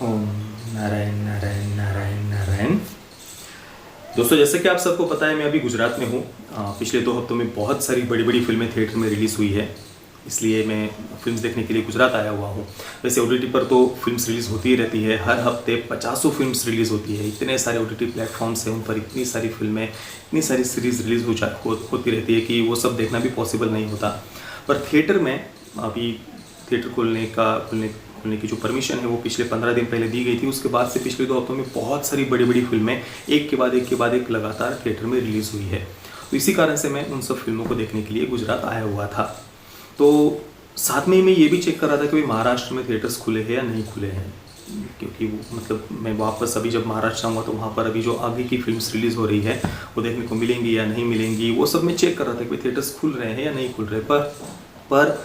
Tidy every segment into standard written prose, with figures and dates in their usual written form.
ओम नारायण नारायण नारायण नारायण। दोस्तों, जैसे कि आप सबको पता है, मैं अभी गुजरात में हूँ। पिछले 2 हफ्तों में बहुत सारी बड़ी बड़ी फिल्में थिएटर में रिलीज़ हुई है, इसलिए मैं फिल्म्स देखने के लिए गुजरात आया हुआ हूँ। वैसे ओटीटी पर तो फिल्म्स रिलीज़ होती ही रहती है, हर हफ्ते 50 फिल्म्स रिलीज़ होती है। इतने सारे ओटीटी प्लेटफॉर्म्स हैं, उन पर इतनी सारी फिल्में, इतनी सारी सीरीज़ रिलीज़ होती रहती है कि वो सब देखना भी पॉसिबल नहीं होता। पर थिएटर में अभी थिएटर खोलने की जो परमिशन है वो पिछले 15 दिन पहले दी गई थी। उसके बाद से पिछले 2 हफ्तों में बहुत सारी बड़ी बड़ी फिल्में एक के बाद एक लगातार थिएटर में रिलीज़ हुई है। तो इसी कारण से मैं उन सब फिल्मों को देखने के लिए गुजरात आया हुआ था। तो साथ में ही मैं ये भी चेक कर रहा था कि भाई महाराष्ट्र में थिएटर्स खुले हैं या नहीं खुले हैं, क्योंकि वो मतलब मैं वापस अभी जब महाराष्ट्र आऊँगा तो वहाँ पर अभी जो आगे की फिल्म्स रिलीज़ हो रही है वो देखने को मिलेंगी या नहीं मिलेंगी, वो सब मैं चेक कर रहा था कि भाई थिएटर्स खुल रहे हैं या नहीं खुल रहे। पर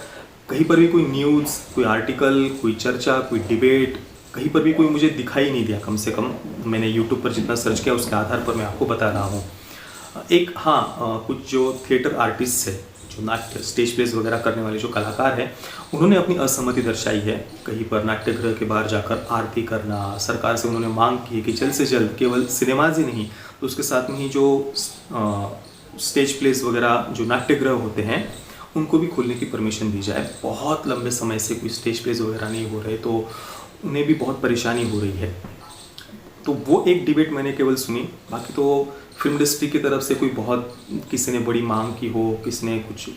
कहीं पर भी कोई न्यूज़, कोई आर्टिकल, कोई चर्चा, कोई डिबेट, कहीं पर भी कोई मुझे दिखाई नहीं दिया। कम से कम मैंने यूट्यूब पर जितना सर्च किया उसके आधार पर मैं आपको बता रहा हूँ। कुछ जो थिएटर आर्टिस्ट है, जो नाट्य स्टेज प्लेस वगैरह करने वाले जो कलाकार हैं, उन्होंने अपनी असहमति दर्शाई है। कहीं पर नाट्यगृह के बाहर जाकर आरती करना, सरकार से उन्होंने मांग की है कि जल्द से जल्द केवल सिनेमाज ही नहीं तो उसके साथ में ही जो स्टेज प्लेस वगैरह जो नाट्यगृह होते हैं उनको भी खोलने की परमिशन दी जाए। बहुत लंबे समय से कोई स्टेज प्लेस वगैरह नहीं हो रहे, तो उन्हें भी बहुत परेशानी हो रही है। तो वो एक डिबेट मैंने केवल सुनी। बाकी तो फिल्म इंडस्ट्री की तरफ से कोई बहुत किसी ने बड़ी मांग की हो, किसी ने कुछ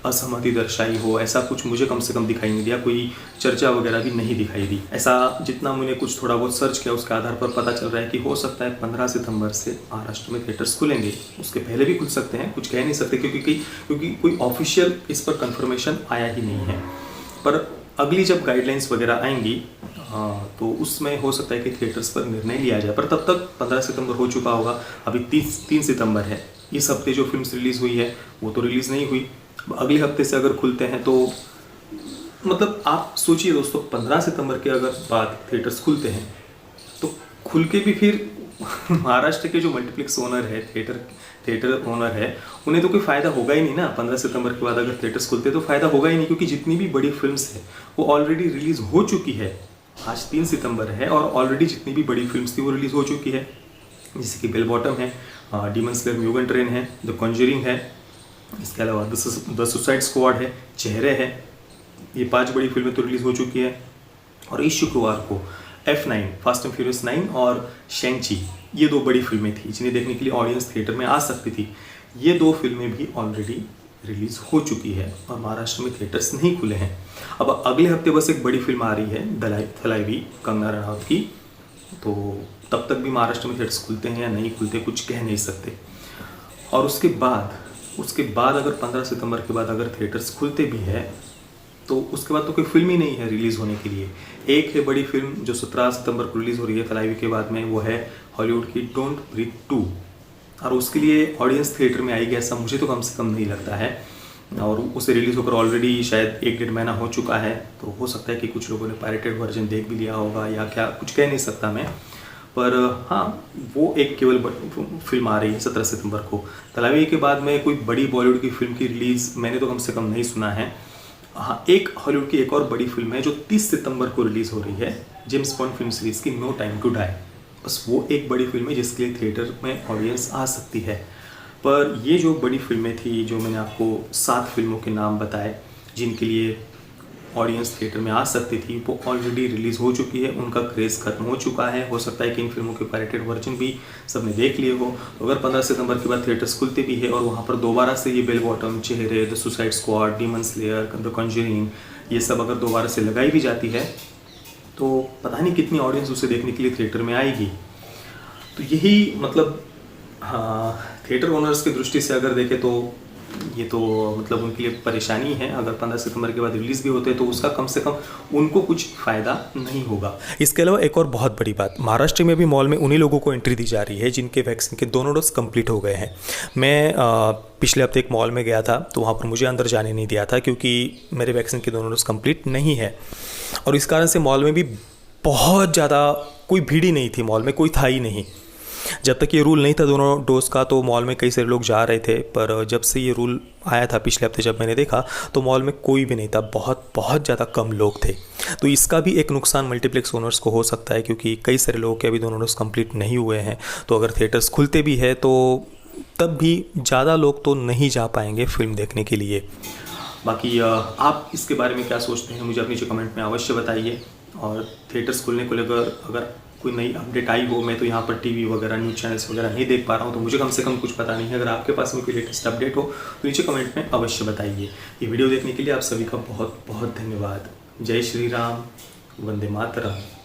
असहमति दर्शाई हो, ऐसा कुछ मुझे कम से कम दिखाई नहीं दिया। कोई चर्चा वगैरह भी नहीं दिखाई दी। ऐसा जितना मैंने कुछ थोड़ा बहुत सर्च किया उसके आधार पर पता चल रहा है कि हो सकता है 15 सितंबर से महाराष्ट्र में थिएटर्स खुलेंगे। उसके पहले भी खुल सकते हैं, कुछ कह नहीं सकते, क्योंकि कोई ऑफिशियल इस पर कंफर्मेशन आया ही नहीं है। पर अगली जब गाइडलाइंस वगैरह आएंगी तो उसमें हो सकता है कि थिएटर्स पर निर्णय लिया जाए। पर तब तक 15 सितंबर हो चुका होगा, अभी 3 सितंबर है। इस हफ्ते जो फिल्म्स रिलीज़ हुई है वो तो रिलीज़ नहीं हुई। अगले हफ्ते से अगर खुलते हैं तो मतलब आप सोचिए दोस्तों, 15 सितंबर के अगर बाद थिएटर्स खुलते हैं तो खुल के भी फिर महाराष्ट्र के जो मल्टीप्लेक्स ओनर है, थिएटर ओनर है, उन्हें तो कोई फ़ायदा होगा ही नहीं ना। 15 सितंबर के बाद अगर थिएटर्स खुलते तो फ़ायदा होगा ही नहीं, क्योंकि जितनी भी बड़ी फिल्म्स है वो ऑलरेडी रिलीज़ हो चुकी है। आज 3 सितंबर है और ऑलरेडी जितनी भी बड़ी फिल्म्स थी वो रिलीज़ हो चुकी है, जैसे कि बेल बॉटम है, डीमन स्लेयर म्यूगन ट्रेन है, द कॉन्जरिंग है, इसके अलावा द सुसाइड स्क्वाड है, चेहरे है। ये 5 बड़ी फिल्में तो रिलीज़ हो चुकी है। और इस शुक्रवार को F9 फास्ट एंड फ्यूरियस 9 और शेंची, ये 2 बड़ी फिल्में थी जिन्हें देखने के लिए ऑडियंस थिएटर में आ सकती थी। ये 2 फिल्में भी ऑलरेडी रिलीज़ हो चुकी है और महाराष्ट्र में थिएटर्स नहीं खुले हैं। अब अगले हफ्ते बस एक बड़ी फिल्म आ रही है थलाइवी, कंगना रनौत की। तो तब तक भी महाराष्ट्र में थिएटर्स खुलते हैं या नहीं खुलते कुछ कह नहीं सकते। और उसके बाद अगर 15 सितंबर के बाद अगर थिएटर्स खुलते भी है तो उसके बाद तो कोई फिल्म ही नहीं है रिलीज़ होने के लिए। एक है बड़ी फिल्म जो 17 सितंबर को रिलीज़ हो रही है थलाइवी के बाद में, वो है हॉलीवुड की डोंट ब्रीथ 2। और उसके लिए ऑडियंस थिएटर में आएगी ऐसा मुझे तो कम से कम नहीं लगता है। और उसे रिलीज़ होकर ऑलरेडी शायद 1-1.5 महीना हो चुका है, तो हो सकता है कि कुछ लोगों ने पायरेटेड वर्जन देख भी लिया होगा या क्या, कुछ कह नहीं सकता मैं। पर हाँ, वो एक केवल फिल्म आ रही है 17 सितंबर को। तलावी के बाद में कोई बड़ी बॉलीवुड की फिल्म की रिलीज़ मैंने तो कम से कम नहीं सुना है। हाँ, एक हॉलीवुड की एक और बड़ी फिल्म है जो 30 सितंबर को रिलीज़ हो रही है, जेम्स बॉन्ड फिल्म सीरीज़ की नो टाइम टू डाई। बस वो एक बड़ी फिल्म है जिसके लिए थिएटर में ऑडियंस आ सकती है। पर ये जो बड़ी फिल्में थी, जो मैंने आपको 7 फिल्मों के नाम बताए जिनके लिए ऑडियंस थिएटर में आ सकती थी, वो ऑलरेडी रिलीज़ हो चुकी है। उनका क्रेज़ खत्म हो चुका है। हो सकता है कि इन फिल्मों के पायरेटेड वर्जन भी सबने देख लिए हो। तो अगर 15 सितंबर के बाद थिएटर्स खुलते भी है और वहाँ पर दोबारा से ये बेल बॉटम, चेहरे, the suicide squad, demon slayer, the Conjuring, ये सब अगर दोबारा से लगाई भी जाती है तो पता नहीं कितनी ऑडियंस उसे देखने के लिए थिएटर में आएगी। तो यही मतलब हाँ, थिएटर ओनर्स की दृष्टि से अगर देखें तो ये तो मतलब उनके लिए परेशानी है। अगर 15 सितंबर के बाद रिलीज़ भी होते हैं तो उसका कम से कम उनको कुछ फ़ायदा नहीं होगा। इसके अलावा एक और बहुत बड़ी बात, महाराष्ट्र में भी मॉल में उन्हीं लोगों को एंट्री दी जा रही है जिनके वैक्सीन के दोनों डोज कंप्लीट हो गए हैं। मैं पिछले हफ्ते एक मॉल में गया था तो वहाँ पर मुझे अंदर जाने नहीं दिया था क्योंकि मेरे वैक्सीन के दोनों डोज कंप्लीट नहीं है। और इस कारण से मॉल में भी बहुत ज़्यादा कोई भीड़ ही नहीं थी, मॉल में कोई था ही नहीं। जब तक ये रूल नहीं था दोनों डोज का तो मॉल में कई सारे लोग जा रहे थे, पर जब से ये रूल आया था पिछले हफ्ते जब मैंने देखा तो मॉल में कोई भी नहीं था, बहुत बहुत ज़्यादा कम लोग थे। तो इसका भी एक नुकसान मल्टीप्लेक्स ओनर्स को हो सकता है, क्योंकि कई सारे लोगों के अभी दोनों डोज कंप्लीट नहीं हुए हैं। तो अगर थिएटर्स खुलते भी है तो तब भी ज़्यादा लोग तो नहीं जा पाएंगे फिल्म देखने के लिए। बाकी आप इसके बारे में क्या सोचते हैं मुझे अपनी नीचे कमेंट में अवश्य बताइए। और थिएटर्स खुलने को लेकर अगर कोई नई अपडेट आई हो, मैं तो यहाँ पर टीवी वगैरह न्यूज़ चैनल्स वगैरह नहीं देख पा रहा हूँ, तो मुझे कम से कम कुछ पता नहीं है। अगर आपके पास में कोई लेटेस्ट अपडेट हो तो नीचे कमेंट में अवश्य बताइए। ये वीडियो देखने के लिए आप सभी का बहुत बहुत धन्यवाद। जय श्री राम, वंदे मातरम।